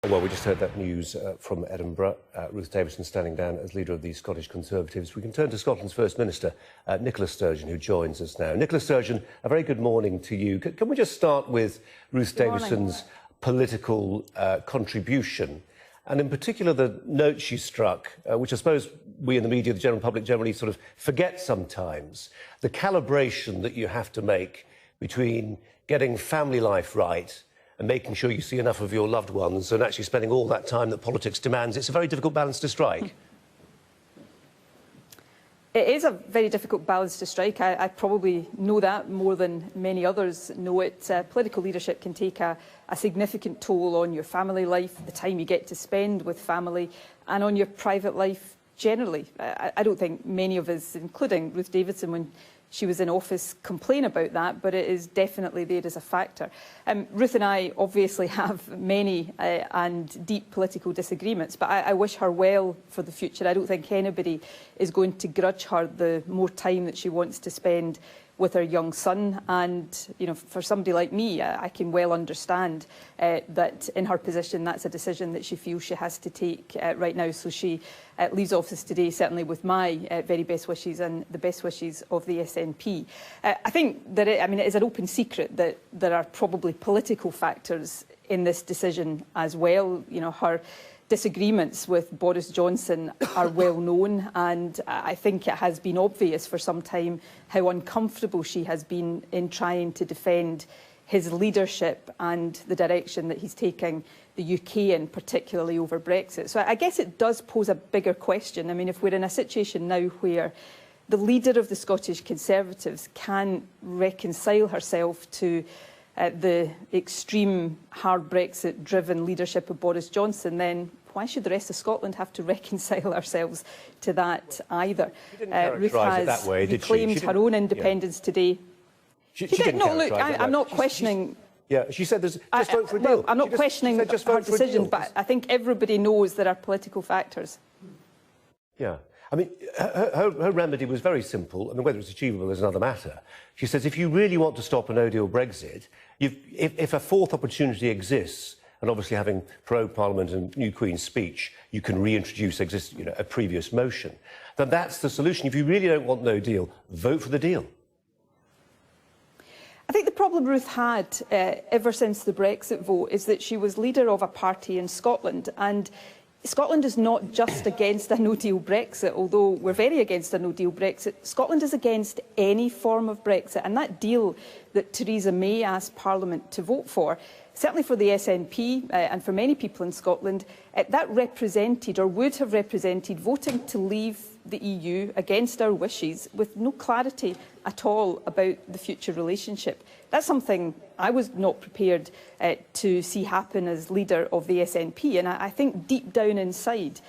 Well, we just heard that news from Edinburgh. Ruth Davidson standing down as leader of the Scottish Conservatives. We can turn to Scotland's First Minister, Nicola Sturgeon, who joins us now. Nicola Sturgeon, a very good morning to you. Can we just start with Ruth Davidson's political contribution, and in particular the note she struck, which I suppose we in the media, the general public generally sort of forget sometimes, the calibration that you have to make between getting family life right and making sure you see enough of your loved ones and actually spending all that time that politics demands. It's a very difficult balance to strike. It is a very difficult balance to strike. I probably know that more than many others know it. Political leadership can take a significant toll on your family life, the time you get to spend with family, and on your private life generally. I don't think many of us, including Ruth Davidson, when she was in office, complain about that, but it is definitely there as a factor. Ruth and I obviously have many and deep political disagreements, but I wish her well for the future. I don't think anybody is going to grudge her the more time that she wants to spend with her young son. And, you know, for somebody like me, I can well understand that in her position, that's a decision that she feels she has to take right now. So she leaves office today, certainly with my very best wishes and the best wishes of the SNP. I think that it is an open secret that there are probably political factors in this decision as well. You know, her disagreements with Boris Johnson are well known, and I think it has been obvious for some time how uncomfortable she has been in trying to defend his leadership and the direction that he's taking the UK in, particularly over Brexit. So I guess it does pose a bigger question. I mean, if we're in a situation now where the leader of the Scottish Conservatives can't reconcile herself to the extreme hard Brexit-driven leadership of Boris Johnson, then why should the rest of Scotland have to reconcile ourselves to that either? Ruth has reclaimed her own independence today. She didn't no, look, I'm not questioning. Yeah, she said there's just vote for a deal. Well, I'm not questioning her decision, but I think everybody knows there are political factors. Yeah. I mean, her remedy was very simple. I mean, whether it's achievable is another matter. She says if you really want to stop a no-deal Brexit, if a fourth opportunity exists, and obviously having pro-Parliament and new Queen's speech, you can reintroduce a previous motion, then that's the solution. If you really don't want no deal, vote for the deal. I think the problem Ruth had ever since the Brexit vote is that she was leader of a party in Scotland, and Scotland is not just against a no-deal Brexit, although we're very against a no-deal Brexit. Scotland is against any form of Brexit, and that deal that Theresa May asked Parliament to vote for, certainly for the SNP and for many people in Scotland, that represented or would have represented voting to leave the EU against our wishes with no clarity at all about the future relationship. That's something I was not prepared to see happen as leader of the SNP, and I think deep down inside,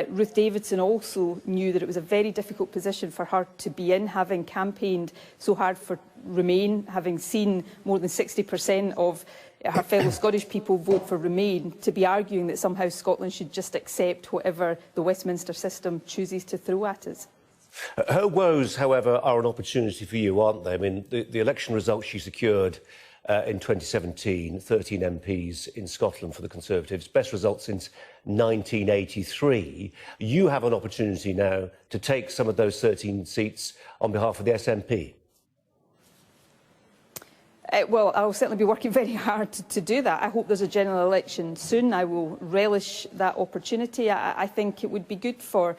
Ruth Davidson also knew that it was a very difficult position for her to be in, having campaigned so hard for Remain, having seen more than 60% of her fellow Scottish people vote for Remain, to be arguing that somehow Scotland should just accept whatever the Westminster system chooses to throw at us. Her woes, however, are an opportunity for you, aren't they? I mean, the election results she secured in 2017, 13 MPs in Scotland for the Conservatives, best result since 1983. You have an opportunity now to take some of those 13 seats on behalf of the SNP. Well, I'll certainly be working very hard to do that. I hope there's a general election soon. I will relish that opportunity. I think it would be good for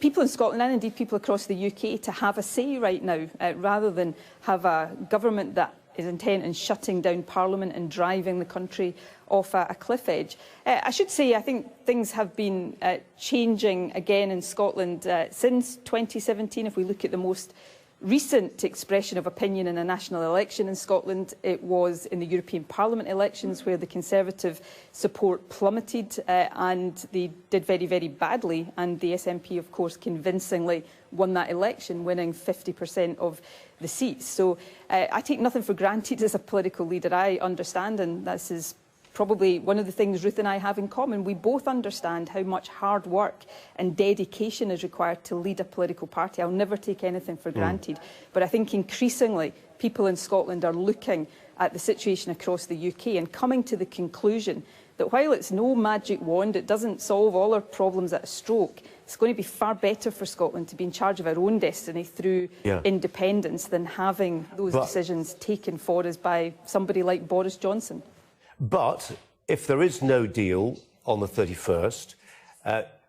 people in Scotland and indeed people across the UK to have a say right now, rather than have a government that is intent on shutting down Parliament and driving the country off a cliff edge. I should say I think things have been changing again in Scotland since 2017. If we look at the most recent expression of opinion in a national election in Scotland, it was in the European Parliament elections where the Conservative support plummeted and they did very, very badly, and the SNP of course convincingly won that election, winning 50% of the seats. So I take nothing for granted as a political leader. I understand, and this is probably one of the things Ruth and I have in common. We both understand how much hard work and dedication is required to lead a political party. I'll never take anything for granted. But I think increasingly people in Scotland are looking at the situation across the UK and coming to the conclusion that while it's no magic wand, it doesn't solve all our problems at a stroke. It's going to be far better for Scotland to be in charge of our own destiny through independence than having those decisions taken for us by somebody like Boris Johnson. But if there is no deal on the 31st,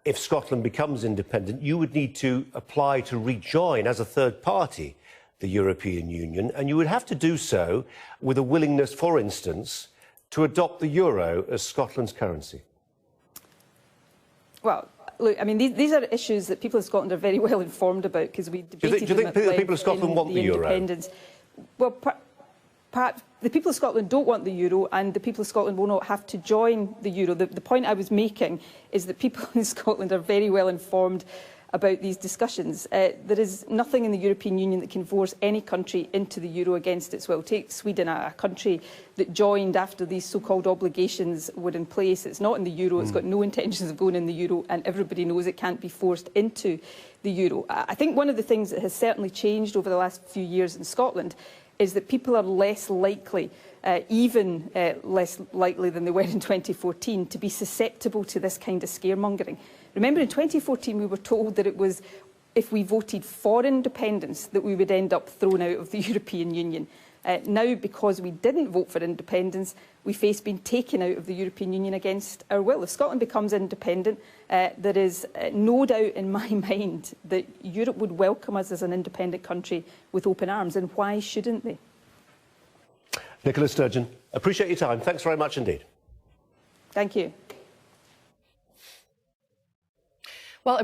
if Scotland becomes independent, you would need to apply to rejoin as a third party the European Union, and you would have to do so with a willingness, for instance, to adopt the euro as Scotland's currency. Well, look, I mean, these are issues that people of Scotland are very well informed about because we debated do you think the people of Scotland want the euro? Well, perhaps the people of Scotland don't want the euro, and the people of Scotland will not have to join the euro. The point I was making is that people in Scotland are very well informed about these discussions. There is nothing in the European Union that can force any country into the euro against its will. Take Sweden, a country that joined after these so-called obligations were in place. It's not in the euro, it's got no intentions of going in the euro, and everybody knows it can't be forced into the euro. I think one of the things that has certainly changed over the last few years in Scotland is that people are less likely, even less likely than they were in 2014, to be susceptible to this kind of scaremongering. Remember, in 2014, we were told that it was if we voted for independence that we would end up thrown out of the European Union. Now, because we didn't vote for independence, we face being taken out of the European Union against our will. If Scotland becomes independent, there is no doubt in my mind that Europe would welcome us as an independent country with open arms, and why shouldn't they? Nicola Sturgeon, appreciate your time. Thanks very much indeed. Thank you. Well,